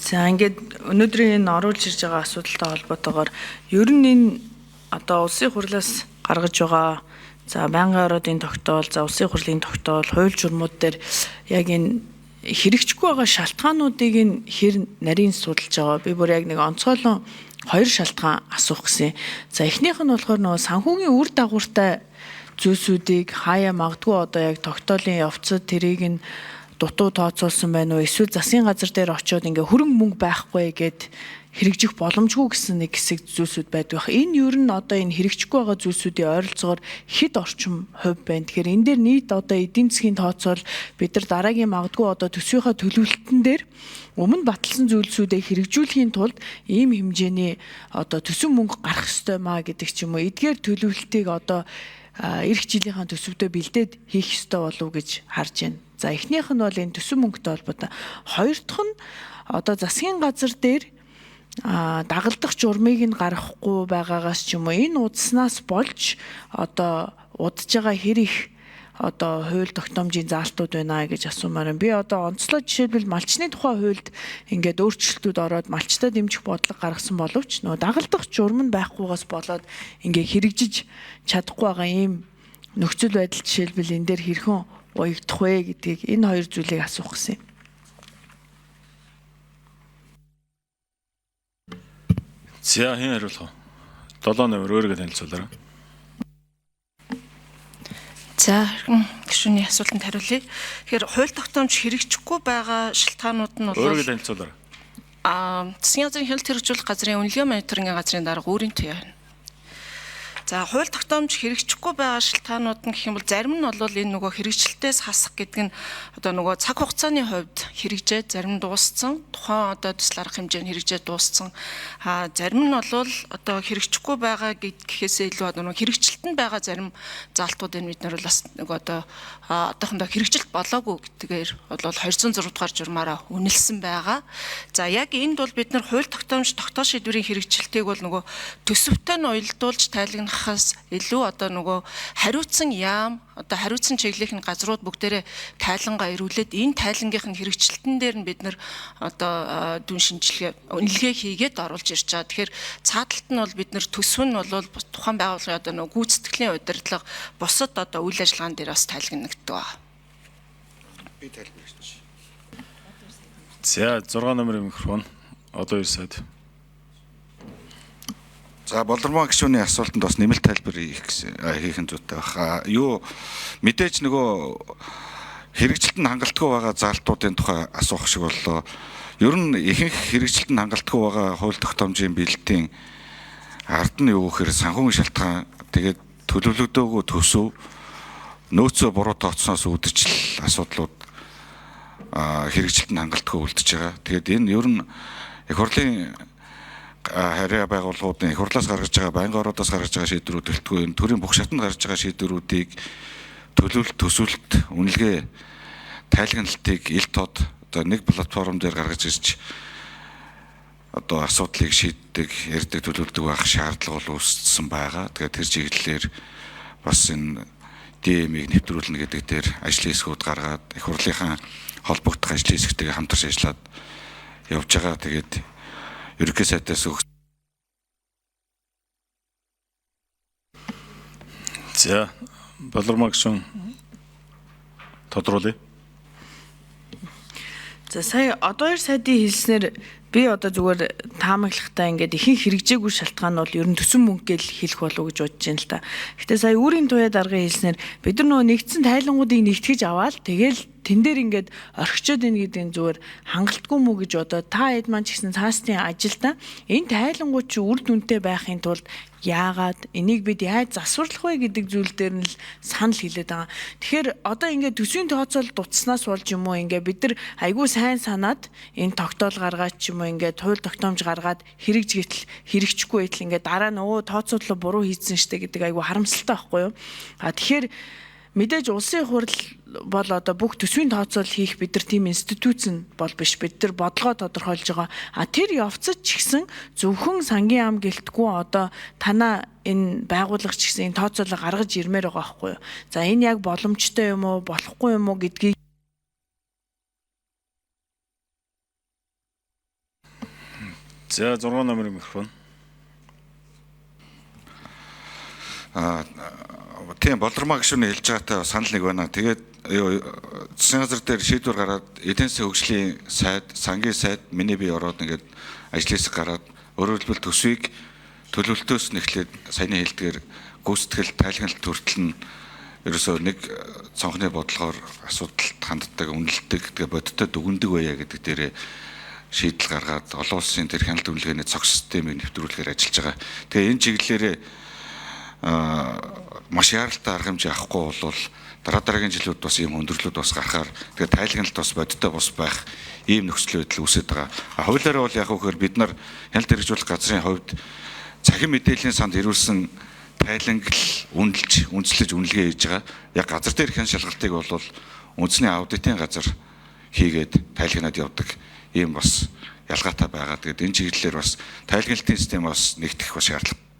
За ингээд өнөөдрийн энэ оруулж ирж байгаа асуудалтай холбоотойгоор ер нь энэ одоо улсын хурлаас гаргаж байгаа за байнгын ородын тогтоол, за улсын хурлын тогтоол, хууль журмууд дээр яг энэ хэрэгжихгүй байгаа шалтгаануудыг нь хэр нарийн судалж байгаа. Би бүр яг нэг онцгойлон хоёр шалтгаан асуух гэсэн. За эхнийх нь болохоор нөгөө санхүүгийн үр дагавартай зүйлсүүдийг хаяа магадгүй одоо яг тогтоолын явцад тэрийг нь дутуу тооцоолсон байна уу, эсвэл засгийн газар дээр очиод ингээ хөрөнгө мөнгө байхгүй гэд хэрэгжих боломжгүй гэсэн нэг хэсэг зүйлсүүд байдаг. Энэ ер нь одоо энэ хэрэгжихгүй байгаа зүйлсүүдийн ойролцоогоор хэд орчим хувь байна. Тэгэхээр энэ дээр нийт одоо эдийн засгийн тооцоол бид нар дараагийн магадгүй одоо төсвийнхаа төлөвлөлтөн дээр өмнө баталсан зүйлсүүдээ хэрэгжүүлэхийн тулд ийм хэмжээний одоо төсөв мөнгө гарах ёстой маа гэдэг ч юм уу. Эдгээр төлөвлөлтийг одоо эх жилийнхаа төсөвдөө бэлдээд хийх ёстой болов уу гэж харж байна. За эхнийх нь бол энэ төсөв мөнгөтэй холбоотой. Хоёр дахь нь одоо засгийн газар дээр дагалдах журмыг нь гаргахгүй байгаагаас ч юм уу энэ удснаас болж одоо удаж байгаа хэр их одоо хууль тогтоомжийн заалтууд байна гэж асуумаар байна. Би одоо онцлог жишээлбэл малчны тухай хуульд ингээд өөрчлөлтүүд ороод малчтаа дэмжих бодлого гаргасан боловч нөгөө дагалдах журам нь байхгүйгаас болоод ингээд хэрэгжиж чадахгүй байгаа ийм нөхцөл байдал жишээлбэл энэ дээр хэрхэн уягдах вэ гэдгийг энэ хоёр зүйлийг асуух гэсэн юм. За хэн хариулах вэ? 7 номер өөрийгөө танилцуулаарай. За гишүүний асуултанд хариулъя. Тэгэхээр хууль тогтоомж хэрэгжихгүй байгаа шалтгаанууд нь бол өөрийгөө танилцуулаарай. Засгийн газрын хяналт хэрэгжүүлэх газрын үнэлгээ мониторингийн газрын дарга өөрийн туяа байна. За хууль тогтоомж хэрэгжихгүй байгаа шалтгаанууд нь гэх юм бол зарим нь бол энэ нөгөө хэрэгжилтээс хасах гэдэг нь одоо нөгөө цаг хугацааны хувьд хэрэгжээд зарим нь дууссан, тухайн одоо төсөл арга хэмжээ нь хэрэгжээд дууссан. Зарим нь бол одоо хэрэгжихгүй байгаа гэхээсээ илүү одоо нөгөө хэрэгжилтэнд байгаа зарим заалтуудыг бид нар бас нөгөө одоо одоохондоо хэрэгжилт болоогүй гэдгээр бол 206 дугаар журмаараа үнэлсэн байгаа. За яг энд бол бид нар хууль тогтоомж тогтоох шийдвэрийн хэрэгжилтийг бол нөгөө төсөвтэй нь уялдуулж тайлгнахаас илүү одоо нөгөө хариуцсан яам одоо хариуцсан чиглэлийн газрууд бүгдээрээ тайлангаа ирүүлээд энэ тайлангийнхын хэрэгжилтэн дээр нь бид нар одоо дүн шинжилгээ үнэлгээ хийгээд оруулж ирж байгаа. Тэгэхээр цааталт нь бол бид нар төсөв нь бол тухайн байгууллагын одоо нөгөө гүйцэтгэлийн удирдлага бусад одоо үйл ажиллагаан дээр бас тайлгнагддаг байна. Би тайлбарлаж. За 6 номерын микрофон одоо 9 сайд. За Болормоо гишүүний асуултанд бас нэмэлт тайлбар хийх зүйтэй байна. Юу мэдээж нөгөө хэрэгжилтэнд хангалтгүй байгаа заалтуудын тухай асуух шиг боллоо. Ер нь ихэнх хэрэгжилтэнд хангалтгүй байгаа хууль тогтоомжийн бэлтийн ард нь юу гэхээр санхүүгийн шалтгаан тэгээд төлөвлөгдөөгүй төсөв нөөцөө буруу тооцсноос үүдчил асуудлууд хэрэгжилтэнд хангалтгүй үлдэж байгаа. Тэгээд энэ ер нь их хурлын харьяа байгууллагуудын их хурлаас гаргаж байгаа байнгын ородоос гаргаж байгаа шийдвэрүүд гэлтгүй энэ төрийн бүх шатнд гаргаж байгаа шийдвэрүүдийг төлөвлөлт төсвөлт үнэлгээ тайлгналтыг ил тод одоо нэг платформ дээр гаргаж ирж одоо асуудлыг шийддэг ярьдаг төлөвлөдөг байх шаардлага бол үүссэн байгаа. Тэгээд тэр чиглэлээр бас энэ ДМ-ийг нэвтрүүлнэ гэдэг дээр ажлын хэсгүүд гаргаад их хурлынхаа холбогдох ажлын хэсэгтэйгээ хамтарч ажиллаад явж байгаа. Тэгээд ерөнхий сайдаас өгсөн. За Болормоо гишүүн тодруулъя. За сая одоо 2 сайдын хэлснээр би одоо зүгээр таамаглахтаа ингээд ихэнх хэрэгжээгүй шалтгаан нь бол ер нь төсөв мөнгө гэж хэлэх болов уу гэж бодож байна л та. Гэтэ сая өөрийн туяа даргын хэлснээр бид нар нөгөө нэгдсэн тайлангуудыг нэгтгэж аваад тэгэл тэн дээр ингээд орхичод ийн гэдэг нь зүгээр хангалтгүй мүү гэж одоо та хэд маань ч гэсэн цаастын ажилда энэ тайлангууд чи үр дүнтэй байхын тулд яагаад энийг бид яаж засварлах вэ гэдэг зүйл дээр нь л санал хэлээд байгаа. Тэгэхээр одоо ингээд төсвийн тооцоол дутснаас болж юм уу ингээд бид нар айгүй сайн санаад энэ тогтоол гаргаад ч юм уу ингээд хууль тогтоомж гаргаад хэрэгжихгүй байтал ингээд дараа нь тооцоодлоо буруу хийсэн штэ гэдэг айгүй харамсалтай байхгүй юу? Тэгэхээр мэдээж улсын хурл бол одоо бүх төсвийн тооцоол хийх бид нар тийм институц нь бол биш. Бид нар бодлогоо тодорхойлж байгаа. Тэр явцад ч гэсэн зөвхөн сангийн ам гэлтгүй одоо танаа энэ байгууллага ч гэсэн энэ тооцоолоо гаргаж ирмээр байгаа байхгүй юу? За энэ яг боломжтой юм уу, болохгүй юм уу гэдгийг За 6 номерын микрофон. Тийм болормоо гишүүний хэлж байгаатай санал нэг байна. Тэгээд засгийн газар дээр шийдвэр гараад эдийн засгийн хөгжлийн сайд, сангийн сайд миний бие ороод ингээд ажлын хэсэг гараад өөрөөр хэлбэл төсвийг төлөвлөлтөөс нэхлээд саяны хэлдгээр гүйцэтгэл, тайлгналт хүртэл нь ерөөсөө нэг цонхны бодлогоор асуудалд ханддаг, үнэлдэг, тэгээ бодиттой дүгндэг байя гэдэг дээрээ шийдэл гаргаад олон улсын тэр хяналт үнэлгээний цогц системийг нэвтрүүлэхээр ажиллаж байгаа. Тэгээ энэ чиглэлээрээ маш яралтай арга хэмжээ авахгүй бол дараагийн жилүүд бас ийм өндөрлүүд бас гарахаар тэгээ тайлгналт бас бодиттой бас байх ийм нөхцөл байдал үүсэж байгаа. Хуулиараа бол яг үхээр бид нар хяналт хэрэгжүүлэх газрын хувьд цахим мэдээллийн санд ирүүлсэн тайлангал үнэлж үнэлгээ хийж байгаа. Яг газар дээр хян шалгалтыг бол үндэсний аудитын газар хийгээд тайлгнаад явдаг ийм бас ялгаатай байгаа. Тэгээд энэ чиглэлээр бас тайлгналтын систем бас нэгтгэх бас шаардлага